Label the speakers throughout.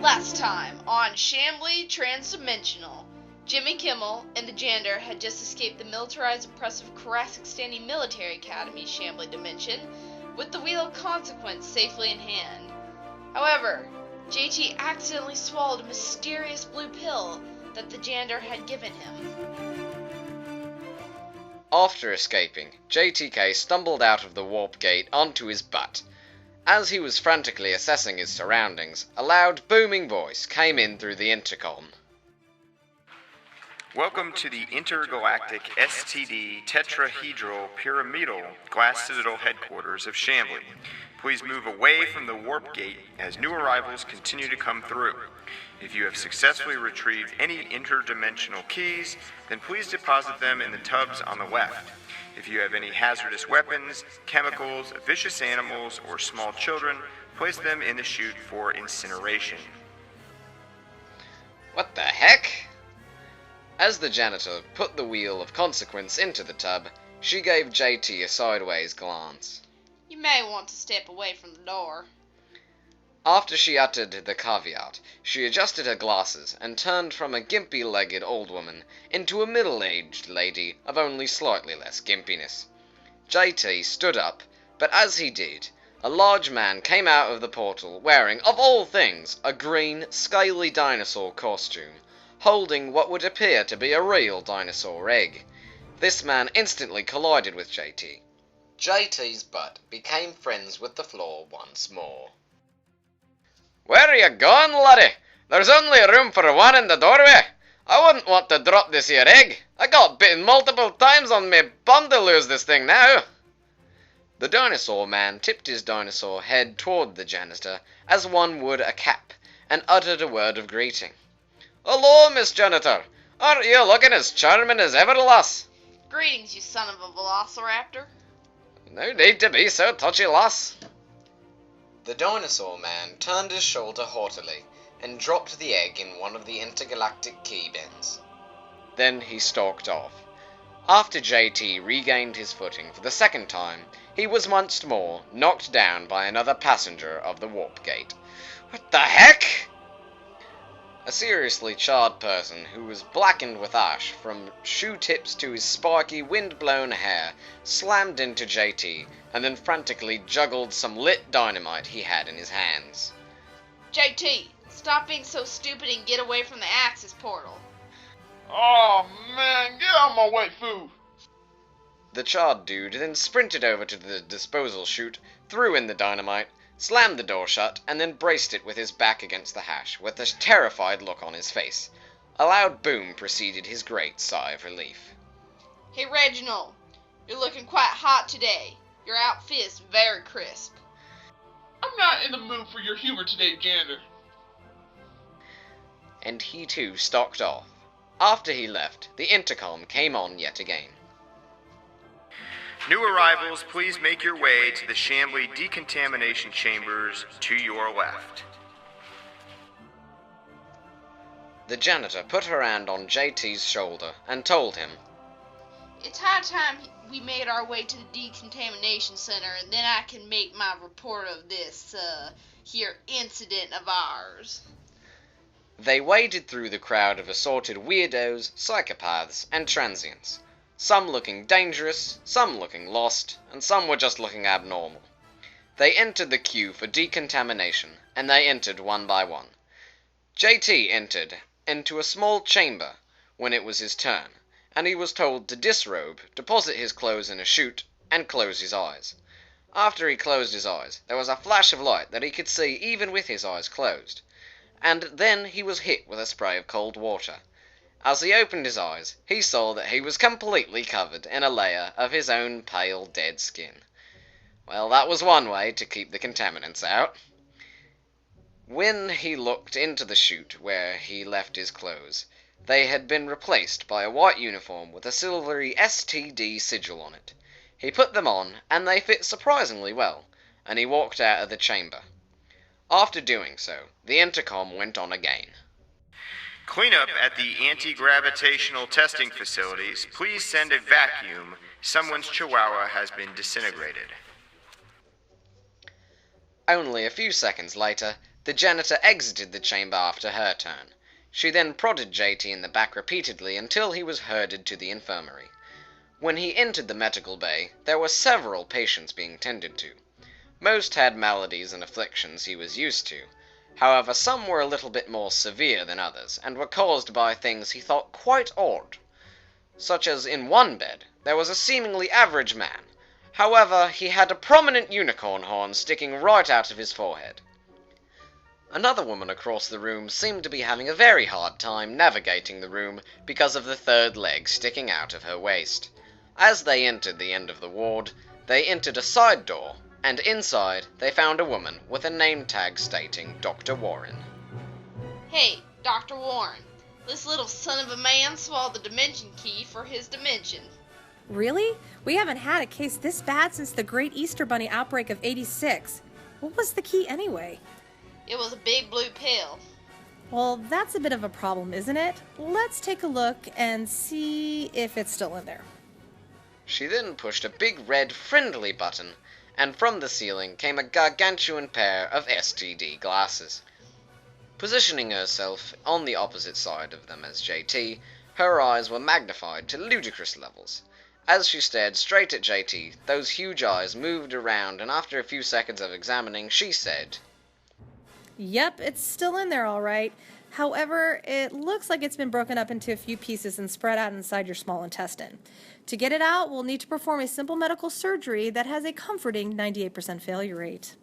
Speaker 1: Last time on Chamblee Trans-Dimensional, Jimmy Kimmel and the janitor had just escaped the militarized, oppressive Kazakhstani military academy, Chamblee Dimension, with the Wheel of Consequence safely in hand. However, JT accidentally swallowed a mysterious blue pill that the janitor had given him.
Speaker 2: After escaping, JTK stumbled out of the warp gate onto his butt. As he was frantically assessing his surroundings, a loud, booming voice came in through the intercom.
Speaker 3: Welcome to the intergalactic STD tetrahedral pyramidal glass citadel headquarters of Chamblee. Please move away from the warp gate as new arrivals continue to come through. If you have successfully retrieved any interdimensional keys, then please deposit them in the tubs on the left. If you have any hazardous weapons, chemicals, vicious animals, or small children, place them in the chute for incineration.
Speaker 2: What the heck? As the janitor put the Wheel of Consequence into the tub, she gave JT a sideways glance.
Speaker 1: You may want to step away from the door.
Speaker 2: After she uttered the caveat, she adjusted her glasses and turned from a gimpy-legged old woman into a middle-aged lady of only slightly less gimpiness. JT stood up, but as he did, a large man came out of the portal wearing, of all things, a green, scaly dinosaur costume, holding what would appear to be a real dinosaur egg. This man instantly collided with JT. JT's butt became friends with the floor once more. "Where are you going, laddie? There's only room for one in the doorway. I wouldn't want to drop this here egg. I got bitten multiple times on me bum to lose this thing now." The dinosaur man tipped his dinosaur head toward the janitor as one would a cap, and uttered a word of greeting. "Hello, Miss Janitor. Aren't you looking as charming as ever, lass?"
Speaker 1: Greetings, you son of a velociraptor.
Speaker 2: "No need to be so touchy, lass." The dinosaur man turned his shoulder haughtily and dropped the egg in one of the intergalactic key bins. Then he stalked off. After JT regained his footing for the second time, he was once more knocked down by another passenger of the warp gate. What the heck? A seriously charred person who was blackened with ash from shoe tips to his spiky, wind-blown hair slammed into JT and then frantically juggled some lit dynamite he had in his hands.
Speaker 1: JT, stop being so stupid and get away from the access portal.
Speaker 4: Oh man, get out of my way, fool!
Speaker 2: The charred dude then sprinted over to the disposal chute, threw in the dynamite, slammed the door shut, and then braced it with his back against the hatch, with a terrified look on his face. A loud boom preceded his great sigh of relief.
Speaker 1: Hey Reginald, you're looking quite hot today. Your outfit's very crisp.
Speaker 4: I'm not in the mood for your humor today, janitor.
Speaker 2: And he too stalked off. After he left, the intercom came on yet again.
Speaker 3: New arrivals, please make your way to the Chamblee decontamination chambers to your left.
Speaker 2: The janitor put her hand on JT's shoulder and told him,
Speaker 1: It's high time we made our way to the decontamination center, and then I can make my report of this, here incident of ours.
Speaker 2: They waded through the crowd of assorted weirdos, psychopaths, and transients. Some looking dangerous, some looking lost, and some were just looking abnormal. They entered the queue for decontamination, and they entered one by one. JT entered into a small chamber when it was his turn, and he was told to disrobe, deposit his clothes in a chute, and close his eyes. After he closed his eyes, there was a flash of light that he could see even with his eyes closed, and then he was hit with a spray of cold water. As he opened his eyes, he saw that he was completely covered in a layer of his own pale, dead skin. Well, that was one way to keep the contaminants out. When he looked into the chute where he left his clothes, they had been replaced by a white uniform with a silvery STD sigil on it. He put them on, and they fit surprisingly well, and he walked out of the chamber. After doing so, the intercom went on again.
Speaker 3: Cleanup at the anti-gravitational testing facilities. Please send a vacuum. Someone's chihuahua has been disintegrated.
Speaker 2: Only a few seconds later, The janitor exited the chamber after her turn. She then prodded JT in the back repeatedly until he was herded to the infirmary. When he entered the medical bay, there were several patients being tended to. Most had maladies and afflictions he was used to. However, some were a little bit more severe than others, and were caused by things he thought quite odd. Such as in one bed, there was a seemingly average man. However, he had a prominent unicorn horn sticking right out of his forehead. Another woman across the room seemed to be having a very hard time navigating the room because of the third leg sticking out of her waist. As they entered the end of the ward, they entered a side door, and inside they found a woman with a name tag stating Dr. Warren.
Speaker 1: Hey, Dr. Warren, this little son of a man swallowed the dimension key for his dimension.
Speaker 5: Really? We haven't had a case this bad since the Great Easter Bunny outbreak of '86. What was the key anyway?
Speaker 1: It was a big blue pill.
Speaker 5: Well, that's a bit of a problem, isn't it? Let's take a look and see if it's still in there.
Speaker 2: She then pushed a big red friendly button, and from the ceiling came a gargantuan pair of STD glasses. Positioning herself on the opposite side of them as JT, her eyes were magnified to ludicrous levels. As she stared straight at JT, those huge eyes moved around, and after a few seconds of examining, she said,
Speaker 5: Yep, it's still in there all right. However, it looks like it's been broken up into a few pieces and spread out inside your small intestine. To get it out, we'll need to perform a simple medical surgery that has a comforting 98% failure rate.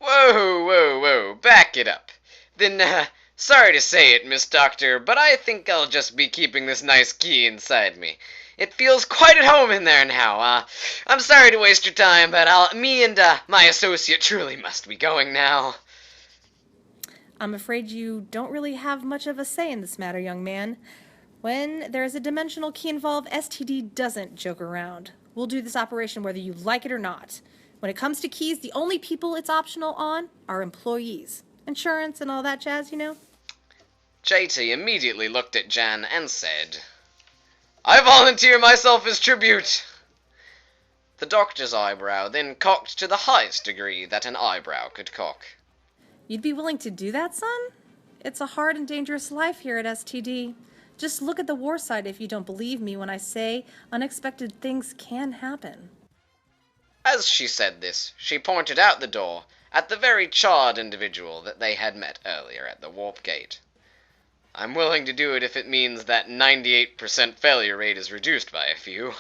Speaker 2: Whoa, back it up. Then, sorry to say it, Miss Doctor, but I think I'll just be keeping this nice key inside me. It feels quite at home in there now. I'm sorry to waste your time, but me and my associate truly must be going now.
Speaker 5: I'm afraid you don't really have much of a say in this matter, young man. When there is a dimensional key involved, STD doesn't joke around. We'll do this operation whether you like it or not. When it comes to keys, the only people it's optional on are employees. Insurance and all that jazz, you know?
Speaker 2: JT immediately looked at Jan and said, I volunteer myself as tribute. The doctor's eyebrow then cocked to the highest degree that an eyebrow could cock.
Speaker 5: You'd be willing to do that, son? It's a hard and dangerous life here at STD. Just look at the war side if you don't believe me when I say unexpected things can happen.
Speaker 2: As she said this, she pointed out the door at the very charred individual that they had met earlier at the warp gate. I'm willing to do it if it means that 98% failure rate is reduced by a few.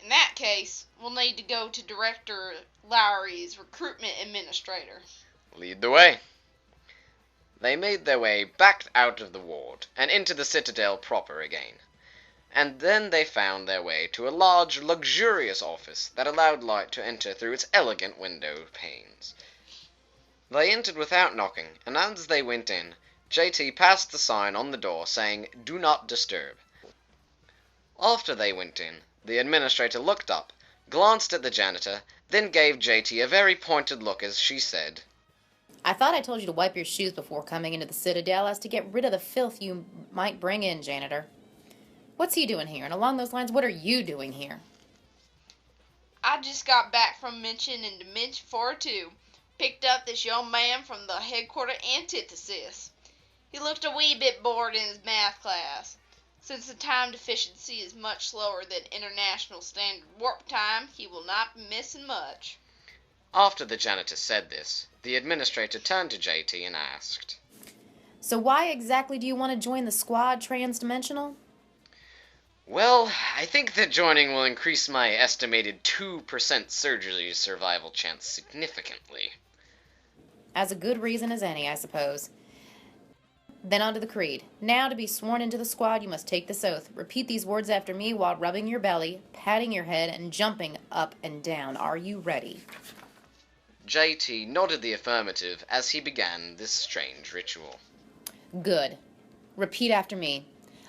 Speaker 1: In that case, we'll need to go to Director Lowry's recruitment administrator.
Speaker 2: Lead the way. They made their way back out of the ward and into the Citadel proper again. And then they found their way to a large, luxurious office that allowed light to enter through its elegant window panes. They entered without knocking, and as they went in, JT passed the sign on the door saying, Do not disturb. After they went in, the administrator looked up, glanced at the janitor, then gave JT a very pointed look as she said,
Speaker 6: I thought I told you to wipe your shoes before coming into the Citadel as to get rid of the filth you might bring in, janitor. What's he doing here? And along those lines, what are you doing here?
Speaker 1: I just got back from Dimension in Dimension 4-2. Picked up this young man from the headquarter antithesis. He looked a wee bit bored in his math class. Since the time deficiency is much slower than International Standard Warp Time, he will not be missing much.
Speaker 2: After the janitor said this, the administrator turned to JT and asked,
Speaker 6: So why exactly do you want to join the squad Trans-Dimensional?
Speaker 2: Well, I think that joining will increase my estimated 2% surgery survival chance significantly.
Speaker 6: As a good reason as any, I suppose. Then on to the creed. Now, to be sworn into the squad, you must take this oath. Repeat these words after me while rubbing your belly, patting your head, and jumping up and down. Are you ready?
Speaker 2: JT nodded the affirmative as he began this strange ritual.
Speaker 6: Good. Repeat after me.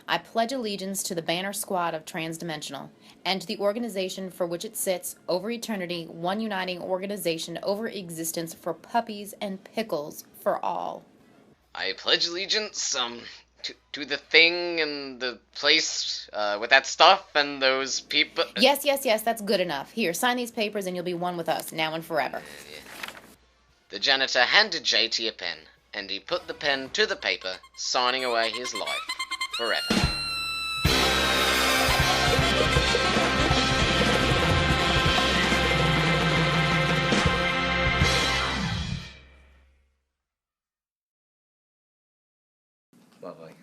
Speaker 6: I pledge allegiance to the banner squad of Trans-Dimensional, and to the organization for which it sits, over eternity, one uniting organization over existence for puppies and pickles for all.
Speaker 2: I pledge allegiance, to the thing and the place, with that stuff and those people.
Speaker 6: Yes, that's good enough. Here, sign these papers and you'll be one with us, now and forever.
Speaker 2: The janitor handed JT a pen, and he put the pen to the paper, signing away his life forever. Lovely.